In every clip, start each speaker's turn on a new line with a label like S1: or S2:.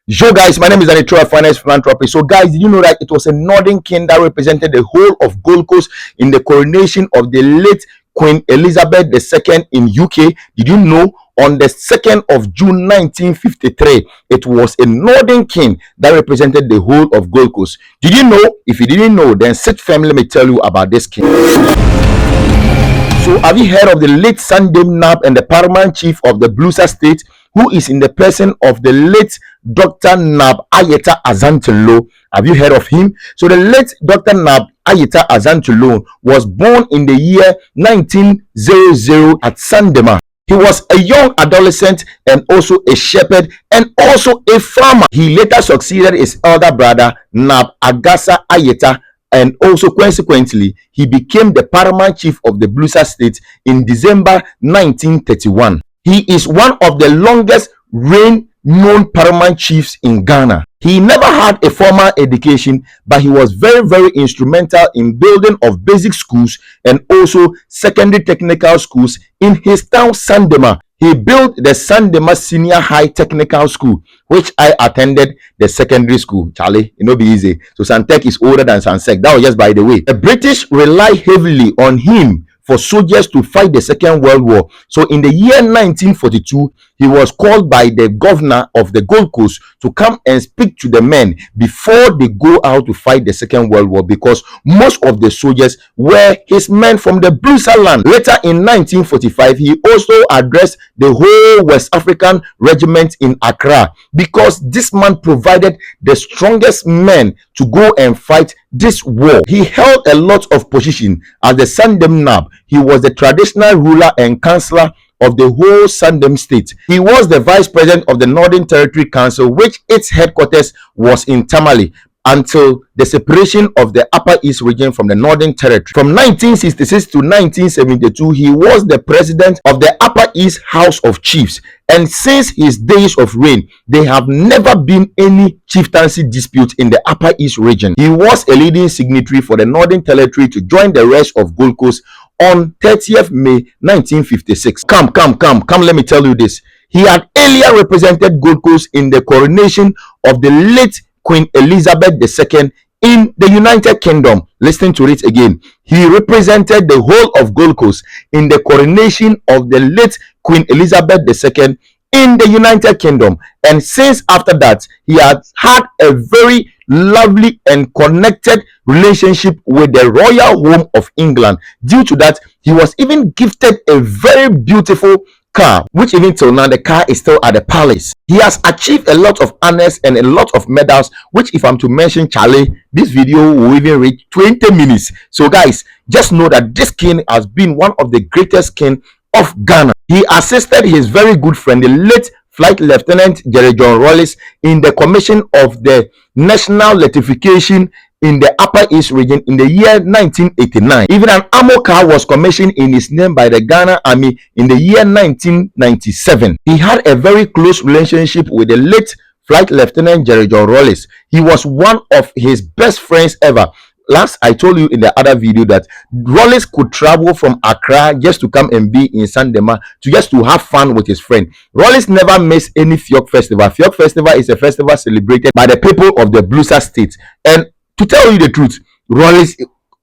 S1: Yo guys, my name is Anitra, finance philanthropist. So guys, did you know that it was a northern king that represented the whole of Gold Coast in the coronation of the late Queen Elizabeth II in UK? Did you know on the 2nd of June 1953, it was a northern king that represented the whole of Gold Coast? Did you know? If you didn't know, then sit firmly, let me tell you about this king. So have you heard of the late Sandem Nab and the paramount chief of the Bulisa state, who is in the person of the late Dr. Nab Ayeta Azantolo? Have you heard of him? So the late Dr. Nab Ayeta Azantolo was born in the year 1900 at Sandema. He was a young adolescent and also a shepherd and also a farmer. He later succeeded his elder brother Nab Agasa Ayeta, and also consequently he became the paramount chief of the Bulisa state in December 1931. He is one of the longest reign known paramount chiefs in Ghana. He never had a formal education, but he was very instrumental in building of basic schools and also secondary technical schools in his town Sandema. He built the Sandema Senior High Technical School, which I attended the secondary school. Charlie, it no be easy. So Santec is older than Sansec. That was just by the way. The British rely heavily on him for soldiers to fight the Second World War. So in the year 1942, he was called by the governor of the Gold Coast to come and speak to the men before they go out to fight the Second World War, because most of the soldiers were his men from the Bulisa land. Later in 1945, he also addressed the whole West African regiment in Accra, because this man provided the strongest men to go and fight this war. He held a lot of position as the Sandem Nab. He was the traditional ruler and councillor of the whole Sandem state. He was the vice president of the Northern Territory Council, which its headquarters was in Tamale, until the separation of the Upper East region from the Northern Territory. From 1966 to 1972, he was the president of the Upper East House of Chiefs. And since his days of reign, there have never been any chieftaincy dispute in the Upper East region. He was a leading signatory for the Northern Territory to join the rest of Gold Coast on 30th May 1956. Come, let me tell you this. He had earlier represented Gold Coast in the coronation of the late Queen Elizabeth II in the United Kingdom. Listen to it again. He represented the whole of Gold Coast in the coronation of the late Queen Elizabeth II in the United Kingdom. And since after that, he has had a very lovely and connected relationship with the royal home of England. Due to that, he was even gifted a very beautiful car, which even till now the car is still at the palace. He has achieved a lot of honors and a lot of medals, which if I'm to mention, Charlie, this video will even reach 20 minutes. So guys, just know that this king has been one of the greatest king of Ghana. He assisted his very good friend, the late Flight Lieutenant Jerry John Rawlings, in the commission of the national electrification in the Upper East region in the year 1989. Even an armor car was commissioned in his name by the Ghana Army in the year 1997. He had a very close relationship with the late Flight Lieutenant Jerry John Rawlings. He was one of his best friends ever. Last, I told you in the other video that Rawlings could travel from Accra just to come and be in Sandema just to have fun with his friend. Rawlings never missed any Fiok festival. Fiok festival is a festival celebrated by the people of the Bulisa state. And to tell you the truth, Rawlings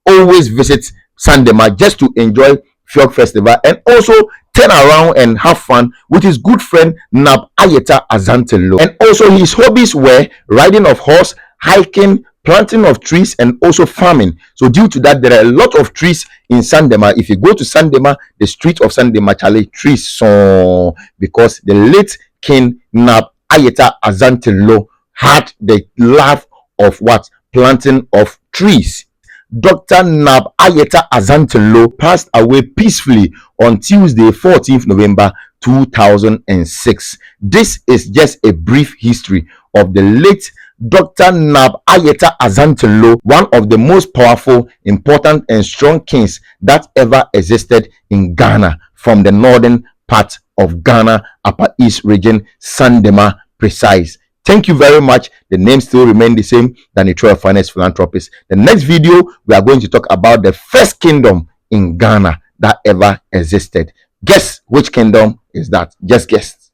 S1: always visits Sandema just to enjoy Fiok festival and also turn around and have fun with his good friend Nab Ayeta Azantolo. And also his hobbies were riding of horse, hiking, planting of trees, and also farming. So due to that, there are a lot of trees in Sandema. If you go to Sandema, the street of Sandema, Charlie, trees, so because the late King Nab Ayeta Azantolo had the love of what? Planting of trees. Dr. Nab Ayeta Azantolo passed away peacefully on Tuesday, 14th November 2006. This is just a brief history of the late Dr. Nab Ayeta Azantolo, one of the most powerful, important, and strong kings that ever existed in Ghana, from the northern part of Ghana, Upper East region, Sandema precise. Thank you very much. The name still remains the same, Danny Finance Philanthropist. The next video, we are going to talk about the first kingdom in Ghana that ever existed. Guess which kingdom is that? Just guess.